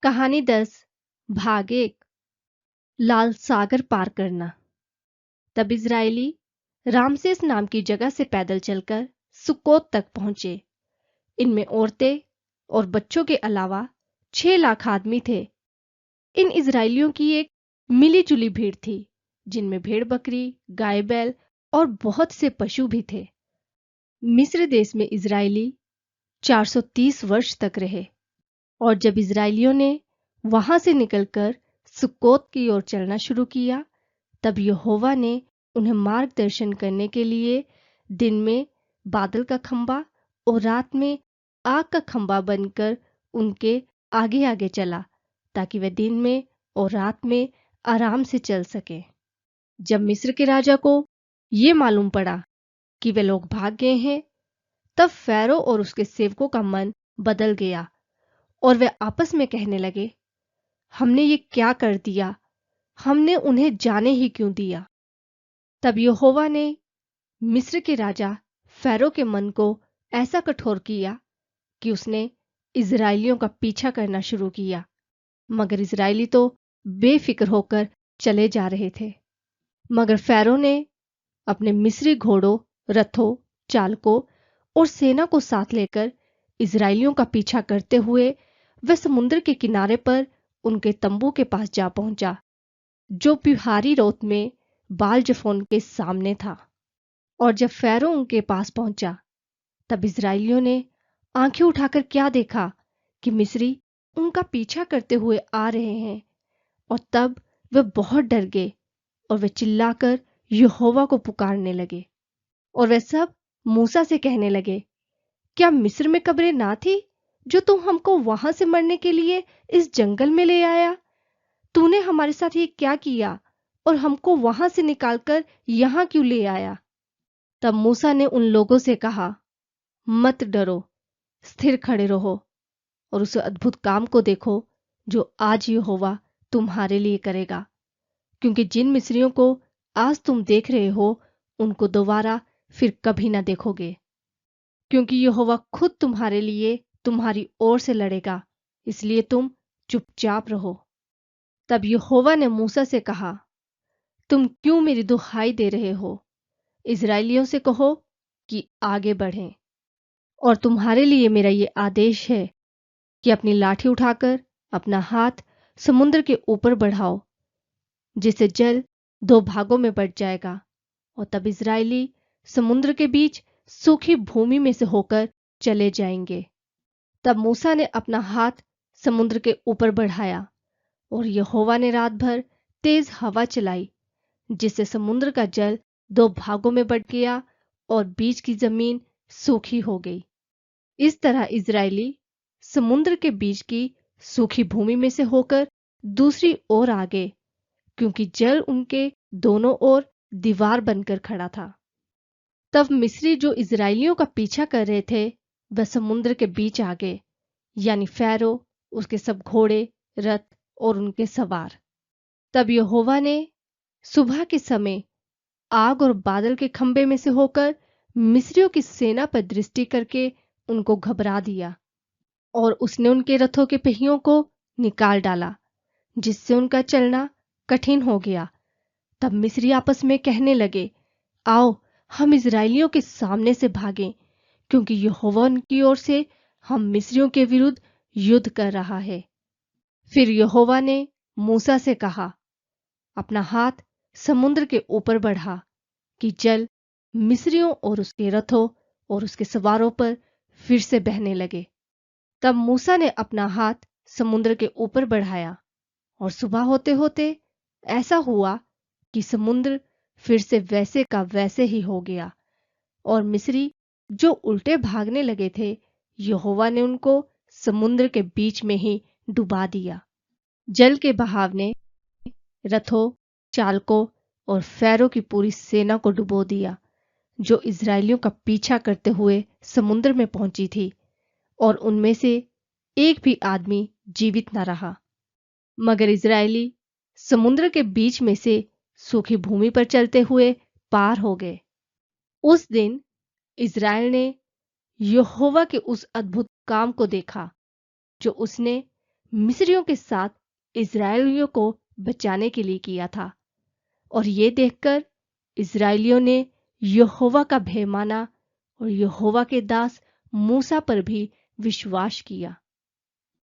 कहानी 10 भाग 1 लाल सागर पार करना। तब इजरायली रामसेस नाम की जगह से पैदल चलकर सुक्कोत तक पहुंचे। इनमें औरतें और बच्चों के अलावा 6 लाख आदमी थे। इन इजरायलियों की एक मिली-जुली भीड़ थी, जिनमें भेड़ बकरी, गाय बैल और बहुत से पशु भी थे। मिस्र देश में इजरायली 430 वर्ष तक रहे और जब इजरायलियों ने वहां से निकलकर सुक्कोत की ओर चलना शुरू किया, तब यहोवा ने उन्हें मार्गदर्शन करने के लिए दिन में बादल का खंबा और रात में आग का खंबा बनकर उनके आगे आगे चला, ताकि वे दिन में और रात में आराम से चल सके। जब मिस्र के राजा को ये मालूम पड़ा कि वे लोग भाग गए हैं, तब फैरो और उसके सेवकों का मन बदल गया और वे आपस में कहने लगे, हमने ये क्या कर दिया? हमने उन्हें जाने ही क्यों दिया? तब यहोवा ने मिस्र के राजा फैरो के मन को ऐसा कठोर किया कि उसने इजरायलियों का पीछा करना शुरू किया। मगर इजरायली तो बेफिक्र होकर चले जा रहे थे। मगर फैरो ने अपने मिस्री घोड़ों, रथों, चालकों और सेना को साथ लेकर इजरायलियों का पीछा करते हुए वह समुद्र के किनारे पर उनके तंबू के पास जा पहुंचा, जो पिहारी रोत में बाल जफोन के सामने था। और जब फैरो उनके पास पहुंचा, तब इजरायलियों ने आंखें उठाकर क्या देखा कि मिस्री उनका पीछा करते हुए आ रहे हैं। और तब वे बहुत डर गए और वे चिल्लाकर यहोवा को पुकारने लगे। और वे सब मूसा से कहने लगे, क्या मिस्र में कब्रें ना थी जो तुम हमको वहां से मरने के लिए इस जंगल में ले आया? तूने हमारे साथ ये क्या किया और हमको वहां से निकालकर यहां क्यों ले आया? तब मूसा ने उन लोगों से कहा, मत डरो, स्थिर खड़े रहो और उस अद्भुत काम को देखो जो आज यहोवा तुम्हारे लिए करेगा। क्योंकि जिन मिस्रियों को आज तुम देख रहे हो, उनको दोबारा फिर कभी ना देखोगे। क्योंकि यहोवा खुद तुम्हारे लिए तुम्हारी ओर से लड़ेगा, इसलिए तुम चुपचाप रहो। तब यहोवा ने मूसा से कहा, तुम क्यों मेरी दुहाई दे रहे हो? इजरायलियों से कहो कि आगे बढ़ें। और तुम्हारे लिए मेरा ये आदेश है कि अपनी लाठी उठाकर अपना हाथ समुद्र के ऊपर बढ़ाओ, जिससे जल 2 भागों में बंट जाएगा। और तब इजरायली समुद्र के बीच सूखी भूमि में से होकर चले जाएंगे। तब मूसा ने अपना हाथ समुद्र के ऊपर बढ़ाया और यहोवा ने रात भर तेज हवा चलाई, जिससे समुद्र का जल 2 भागों में बंट गया और बीच की जमीन सूखी हो गई। इस तरह इजरायली समुद्र के बीच की सूखी भूमि में से होकर दूसरी ओर आ गए, क्योंकि जल उनके दोनों ओर दीवार बनकर खड़ा था। तब मिस्री जो इजरायलियों का पीछा कर रहे थे, वह समुद्र के बीच आ गए, यानी फैरो, उसके सब घोड़े, रथ और उनके सवार। तब यहोवा ने सुबह के समय आग और बादल के खंबे में से होकर मिस्रियों की सेना पर दृष्टि करके उनको घबरा दिया और उसने उनके रथों के पहियों को निकाल डाला, जिससे उनका चलना कठिन हो गया। तब मिस्री आपस में कहने लगे, आओ हम इजरायलियों के सामने से भागें, क्योंकि यहोवा उनकी ओर से हम मिस्रियों के विरुद्ध युद्ध कर रहा है। फिर यहोवा ने मूसा से कहा, अपना हाथ समुद्र के ऊपर बढ़ा कि जल मिस्रियों और उसके रथों और उसके सवारों पर फिर से बहने लगे। तब मूसा ने अपना हाथ समुद्र के ऊपर बढ़ाया और सुबह होते होते ऐसा हुआ कि समुद्र फिर से वैसे का वैसे ही हो गया और मिस्री जो उल्टे भागने लगे थे, यहोवा ने उनको समुद्र के बीच में ही डुबा दिया। जल के बहाव ने रथों, चालकों और फैरो की पूरी सेना को डुबो दिया, जो इजरायलियों का पीछा करते हुए समुद्र में पहुंची थी, और उनमें से एक भी आदमी जीवित न रहा। मगर इजरायली समुद्र के बीच में से सूखी भूमि पर चलते हुए पार हो गए। उस दिन इजराइल ने यहोवा के उस अद्भुत काम को देखा जो उसने मिस्रियों के साथ इजरायलियों को बचाने के लिए किया था। और ये देखकर इजरायलियों ने यहोवा का भय माना और यहोवा के दास मूसा पर भी विश्वास किया।